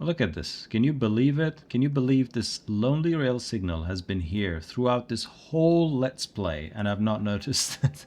Look at this. Can you believe it? Can you believe this lonely rail signal has been here throughout this whole Let's Play and I've not noticed it?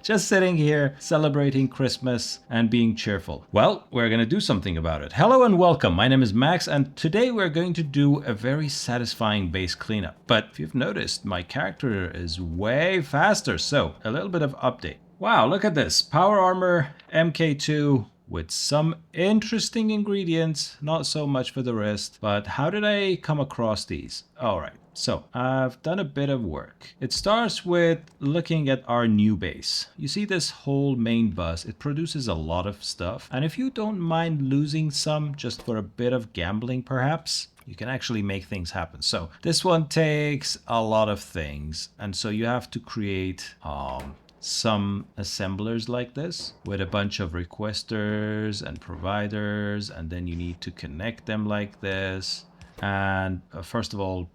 Just sitting here celebrating Christmas and being cheerful. Well, we're going to do something about it. Hello and welcome. My name is Max and today we're going to do a very satisfying base cleanup. But if you've noticed, my character is way faster. So a little bit of update. Wow, look at this. Power Armor MK2 with some interesting ingredients, not so much for the rest. But how did I come across these? All right, so I've done a bit of work. It starts with looking at our new base. You see this whole main bus, it produces a lot of stuff. And if you don't mind losing some just for a bit of gambling perhaps, you can actually make things happen. So this one takes a lot of things. And so you have to create some assemblers like this with a bunch of requesters and providers, and then you need to connect them like this. And first of all,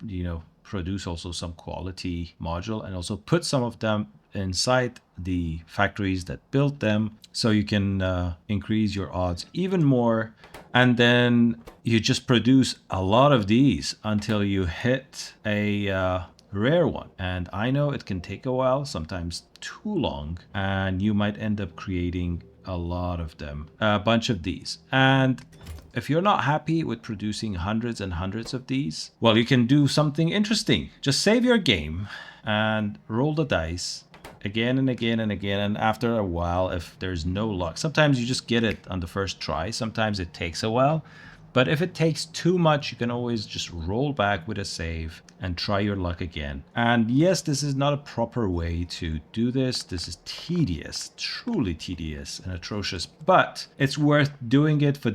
produce also some quality module and also put some of them inside the factories that built them so you can increase your odds even more. And then you just produce a lot of these until you hit a rare one. And I know it can take a while, sometimes too long, and you might end up creating a lot of them, a bunch of these. And if you're not happy with producing hundreds and hundreds of these, well, you can do something interesting. Just save your game and roll the dice again and again and again. And after a while, if there's no luck, sometimes you just get it on the first try. Sometimes it takes a while. But if it takes too much, you can always just roll back with a save and try your luck again. And yes, this is not a proper way to do this. This is tedious, truly tedious and atrocious, but it's worth doing it for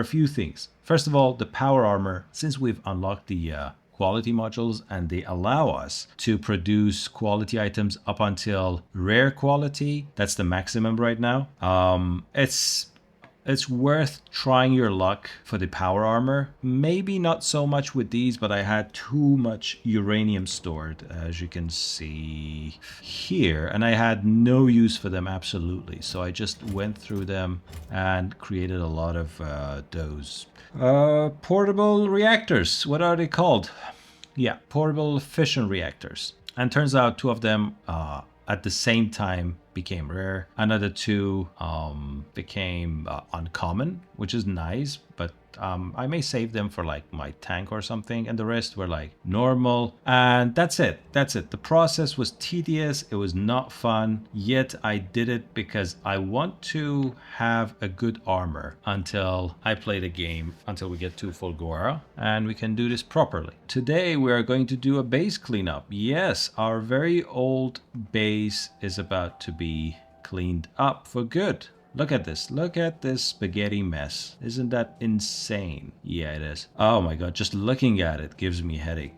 a few things. First of all, the power armor, since we've unlocked the quality modules and they allow us to produce quality items up until rare quality. That's the maximum right now. It's worth trying your luck for the power armor. Maybe not so much with these, but I had too much uranium stored, as you can see here, and I had no use for them absolutely. So I just went through them and created a lot of those. Portable reactors, what are they called? Yeah, portable fission reactors. And turns out two of them at the same time became rare. Another two became uncommon, which is nice, but I may save them for like my tank or something, and the rest were like normal. And that's it. The process was tedious. It was not fun, yet I did it because I want to have a good armor until I play the game, until we get to Fulgora and we can do this properly. Today we are going to do a base cleanup. Yes, our very old base is about to be cleaned up for good. Look at this. Look at this spaghetti mess. Isn't that insane? Yeah, it is. Oh my god, just looking at it gives me a headache.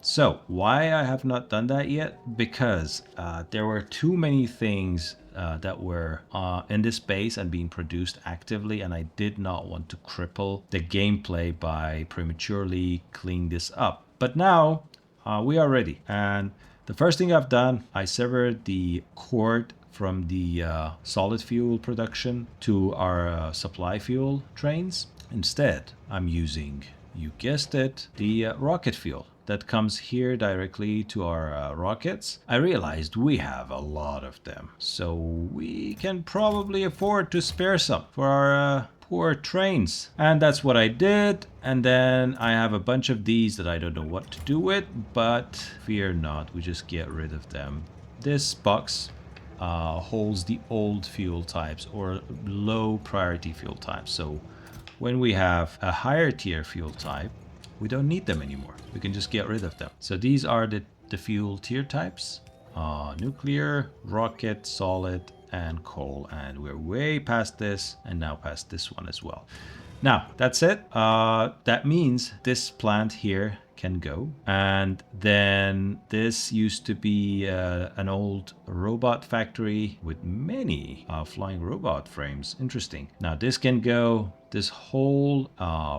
So why I have not done that yet? Because there were too many things that were in this base and being produced actively, and I did not want to cripple the gameplay by prematurely cleaning this up. But now we are ready, and the first thing I've done, I severed the cord from the solid fuel production to our supply fuel trains. Instead, I'm using, you guessed it, the rocket fuel that comes here directly to our rockets. I realized we have a lot of them, so we can probably afford to spare some for our poor trains. And that's what I did. And then I have a bunch of these that I don't know what to do with, but fear not, we just get rid of them. This box holds the old fuel types or low priority fuel types. So when we have a higher tier fuel type, we don't need them anymore. We can just get rid of them. So these are the fuel tier types: nuclear, rocket, solid, and coal. And we're way past this, and now past this one as well. Now that's it. That means this plant here can go, and then this used to be an old robot factory with many flying robot frames. Interesting. Now this can go, this whole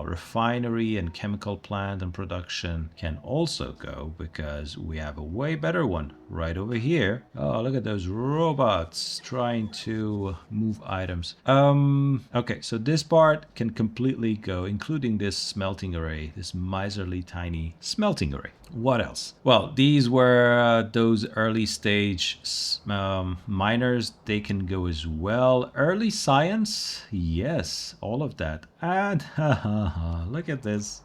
refinery and chemical plant and production can also go, because we have a way better one right over here. Oh, look at those robots trying to move items. Okay, so this part can completely go, including this smelting array, this miserly tiny smelting array. What else? Well, these were those early stage miners. They can go as well. Early science, yes, all of that. And look at this.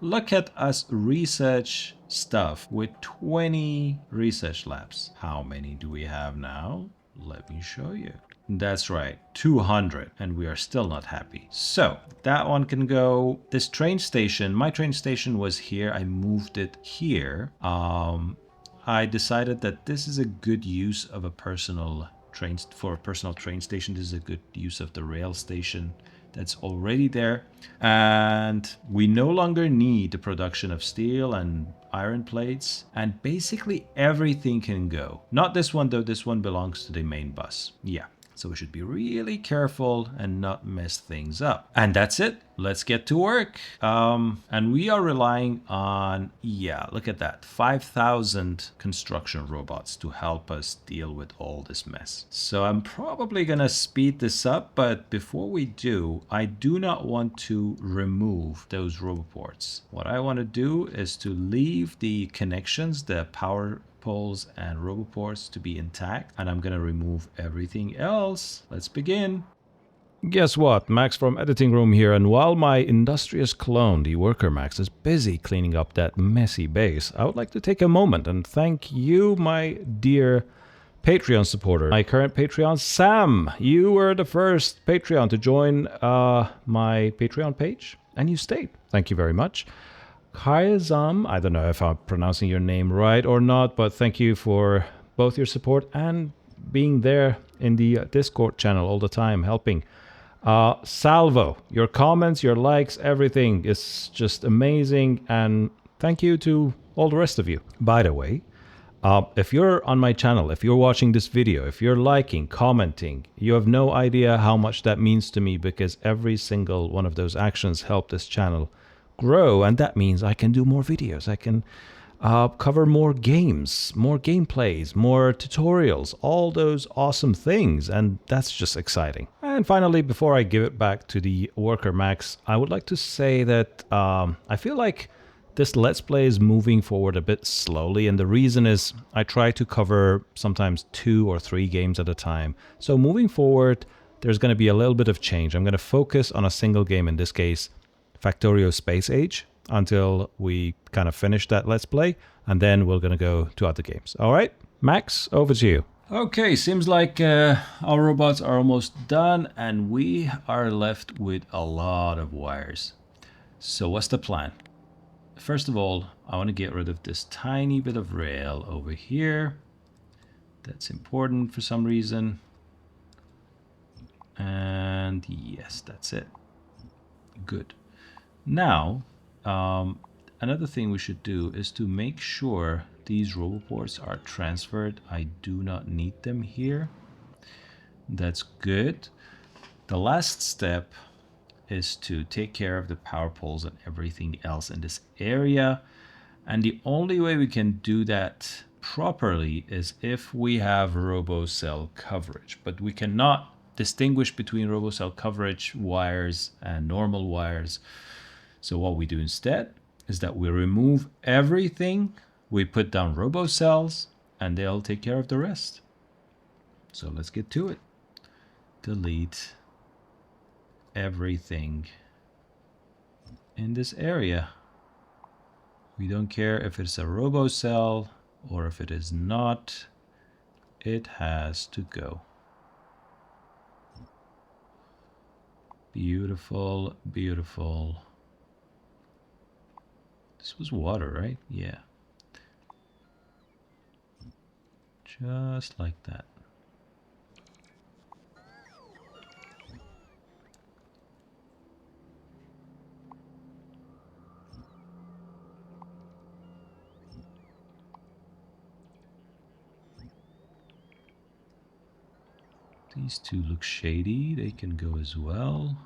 Look at us research stuff with 20 research labs. How many do we have now? Let me show you. That's right, 200, and we are still not happy. So that one can go. This train station, my train station was here. I moved it here. I decided that this is a good use of a personal train, for a personal train station. This is a good use of the rail station that's already there. And we no longer need the production of steel and iron plates, and basically everything can go. Not this one though, this one belongs to the main bus. Yeah. So we should be really careful and not mess things up. And that's it. Let's get to work. And we are relying on, yeah, look at that, 5,000 construction robots to help us deal with all this mess. So I'm probably gonna speed this up, but before we do, I do not want to remove those roboports. What I want to do is to leave the connections, the power poles and roboports, to be intact, and I'm gonna remove everything else. Let's begin. Guess what? Max from Editing Room here, and while my industrious clone, the Worker Max, is busy cleaning up that messy base, I would like to take a moment and thank you, my dear Patreon supporter. My current Patreon, Sam. You were the first Patreon to join my Patreon page, and you stayed. Thank you very much. Kayazam, I don't know if I'm pronouncing your name right or not, but thank you for both your support and being there in the Discord channel all the time, helping. Salvo, your comments, your likes, everything is just amazing, and thank you to all the rest of you. By the way, if you're on my channel, if you're watching this video, if you're liking, commenting, you have no idea how much that means to me, because every single one of those actions help this channel grow, and that means I can do more videos. I can cover more games, more gameplays, more tutorials, all those awesome things, and that's just exciting. And finally, before I give it back to the Worker Max, I would like to say that I feel like this Let's Play is moving forward a bit slowly, and the reason is I try to cover sometimes 2 or 3 games at a time. So moving forward, there's going to be a little bit of change. I'm going to focus on a single game, in this case, Factorio Space Age, until we kind of finish that Let's Play, and then we're going to go to other games. All right, Max, over to you. Okay, seems like our robots are almost done, and we are left with a lot of wires. So what's the plan? First of all, I want to get rid of this tiny bit of rail over here. That's important for some reason. And yes, that's it. Good. Now, another thing we should do is to make sure these roboports are transferred. I do not need them here. That's good. The last step is to take care of the power poles and everything else in this area. And the only way we can do that properly is if we have Robocell coverage. But we cannot distinguish between Robocell coverage wires and normal wires. So what we do instead is that we remove everything, we put down Robocells, and they'll take care of the rest. So let's get to it. Delete everything in this area. We don't care if it's a Robocell or if it is not. It has to go. Beautiful, beautiful. This was water, right? Yeah. Just like that. These two look shady. They can go as well.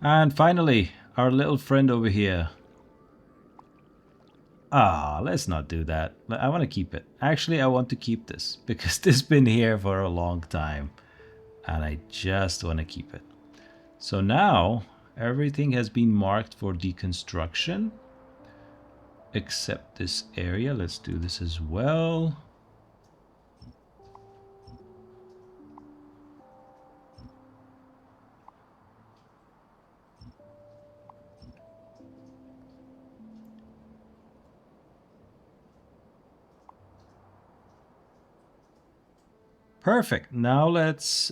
And finally, our little friend over here. Ah, let's not do that. I want to keep it. Actually, I want to keep this because this has been here for a long time and I just want to keep it. So now everything has been marked for deconstruction except this area. Let's do this as well. Perfect. Now let's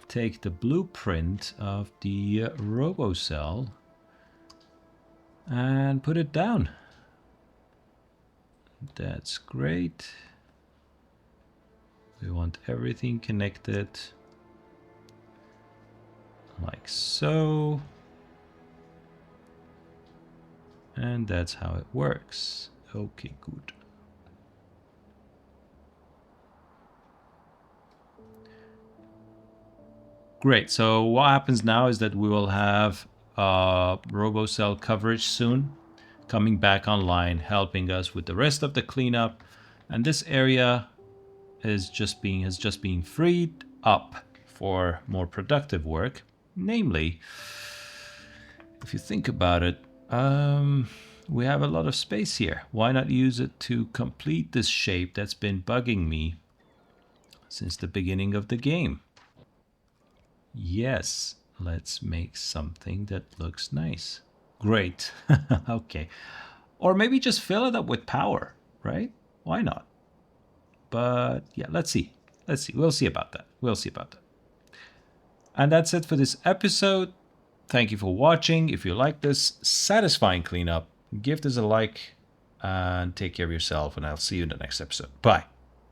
take the blueprint of the Robocell and put it down. That's great. We want everything connected like so. And that's how it works. Okay, good. Great. So what happens now is that we will have Robocell coverage soon coming back online, helping us with the rest of the cleanup. And this area has just been freed up for more productive work. Namely, if you think about it, we have a lot of space here. Why not use it to complete this shape that's been bugging me since the beginning of the game? Yes, let's make something that looks nice. Great. Okay. Or maybe just fill it up with power, right? Why not? But yeah, let's see. Let's see. We'll see about that. We'll see about that. And that's it for this episode. Thank you for watching. If you like this satisfying cleanup, give this a like and take care of yourself. And I'll see you in the next episode. Bye.